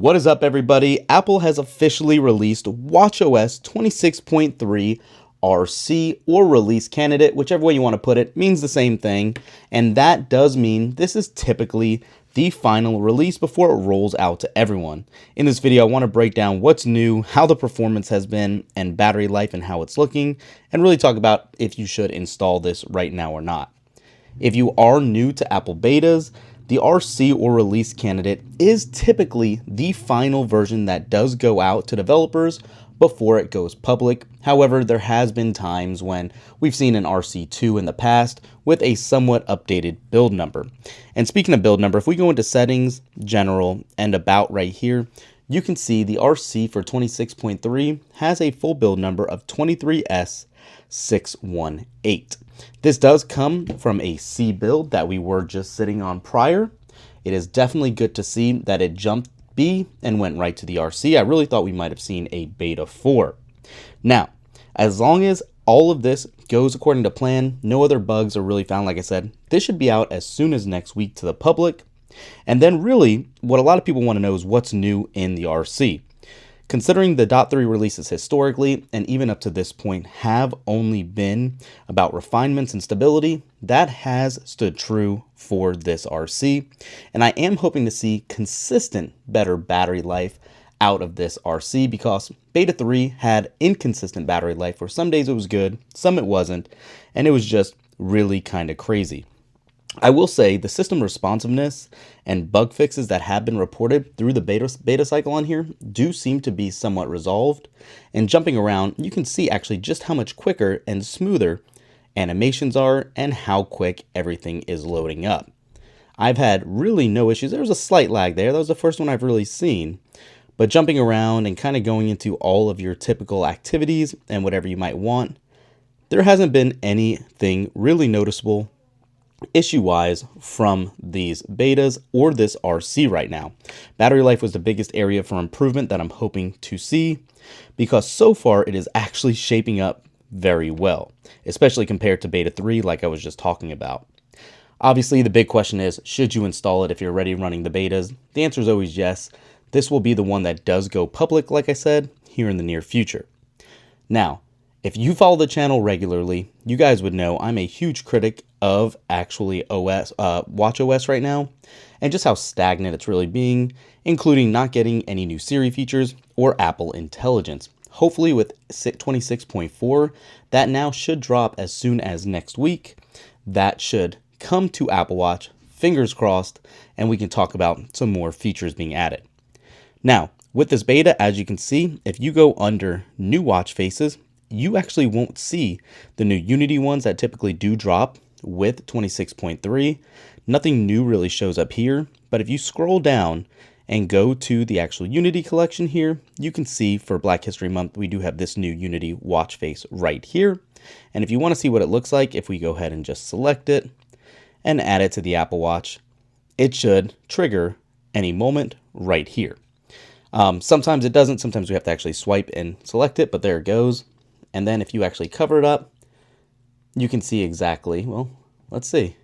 What is up, everybody? Apple has officially released watchOS 26.3 RC, or release candidate, whichever way you want to put it, means the same thing. And that does mean this is typically the final release before it rolls out to everyone. In this video, I want to break down what's new, how the performance has been, and battery life and how it's looking, and really talk about if you should install this right now or not. If you are new to Apple betas, the RC or release candidate is typically the final version that does go out to developers before it goes public. However, there has been times when we've seen an RC2 in the past with a somewhat updated build number. And speaking of build number, if we go into settings, general, and about right here, you can see the RC for 26.3 has a full build number of 23S618. This does come from a C build that we were just sitting on prior. It is definitely good to see that it jumped B and went right to the RC. I really thought we might have seen a beta 4. Now, as long as all of this goes according to plan, no other bugs are really found, like I said, this should be out as soon as next week to the public. And then really, what a lot of people want to know is what's new in the RC. Considering the .3 releases historically, and even up to this point, have only been about refinements and stability, that has stood true for this RC. And I am hoping to see consistent better battery life out of this RC, because Beta 3 had inconsistent battery life where some days it was good, some it wasn't, and it was just really kind of crazy. I will say the system responsiveness and bug fixes that have been reported through the beta cycle on here do seem to be somewhat resolved. And jumping around, you can see actually just how much quicker and smoother animations are and how quick everything is loading up. I've had really no issues. There was a slight lag there. That was the first one I've really seen. But jumping around and kind of going into all of your typical activities and whatever you might want, there hasn't been anything really noticeable issue-wise from these betas or this RC right now. Battery life was the biggest area for improvement that I'm hoping to see, because so far it is actually shaping up very well, especially compared to Beta 3 like I was just talking about. Obviously, the big question is, should you install it if you're already running the betas? The answer is always yes. This will be the one that does go public, like I said, here in the near future. Now, if you follow the channel regularly, you guys would know I'm a huge critic of actually watchOS right now, and just how stagnant it's really being, including not getting any new Siri features or Apple Intelligence. Hopefully with 26.4, that now should drop as soon as next week. That should come to Apple Watch, fingers crossed, and we can talk about some more features being added. Now, with this beta, as you can see, if you go under new watch faces, you actually won't see the new Unity ones that typically do drop with 26.3. Nothing new really shows up here, but if you scroll down and go to the actual Unity collection here, you can see for Black History Month, we do have this new Unity watch face right here. And if you want to see what it looks like, if we go ahead and just select it and add it to the Apple Watch, it should trigger any moment right here. Sometimes it doesn't, sometimes we have to actually swipe and select it, but there it goes. And then if you actually cover it up, you can see exactly, well, let's see.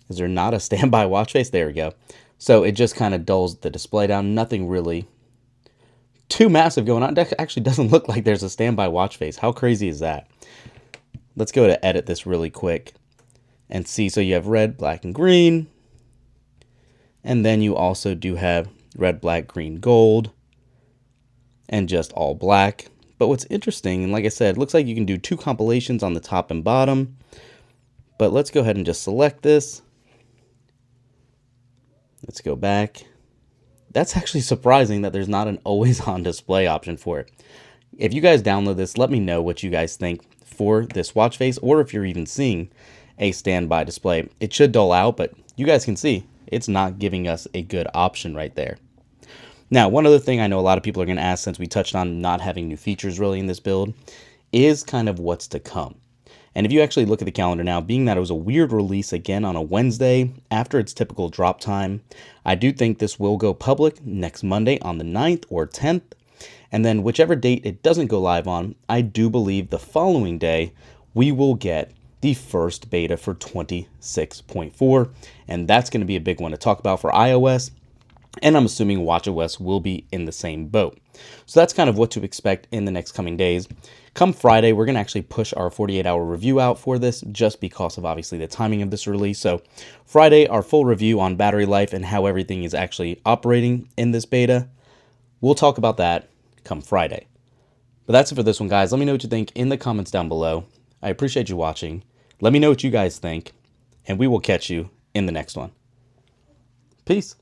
Is there not a standby watch face? There we go. So it just kind of dulls the display down. Nothing really too massive going on. It actually doesn't look like there's a standby watch face. How crazy is that? Let's go to edit this really quick and see. So you have red, black, and green. And then you also do have red, black, green, gold, and just all black. But what's interesting, and like I said, it looks like you can do two compilations on the top and bottom. But let's go ahead and just select this. Let's go back. That's actually surprising that there's not an always on display option for it. If you guys download this, let me know what you guys think for this watch face, or if you're even seeing a standby display. It should dull out, but you guys can see it's not giving us a good option right there. Now, one other thing I know a lot of people are going to ask, since we touched on not having new features really in this build, is kind of what's to come. And if you actually look at the calendar now, being that it was a weird release again on a Wednesday after its typical drop time, I do think this will go public next Monday on the 9th or 10th. And then whichever date it doesn't go live on, I do believe the following day we will get the first beta for 26.4. And that's going to be a big one to talk about for iOS. And I'm assuming watchOS will be in the same boat. So that's kind of what to expect in the next coming days. Come Friday, we're going to actually push our 48-hour review out for this just because of obviously the timing of this release. So Friday, our full review on battery life and how everything is actually operating in this beta. We'll talk about that come Friday. But that's it for this one, guys. Let me know what you think in the comments down below. I appreciate you watching. Let me know what you guys think, and we will catch you in the next one. Peace.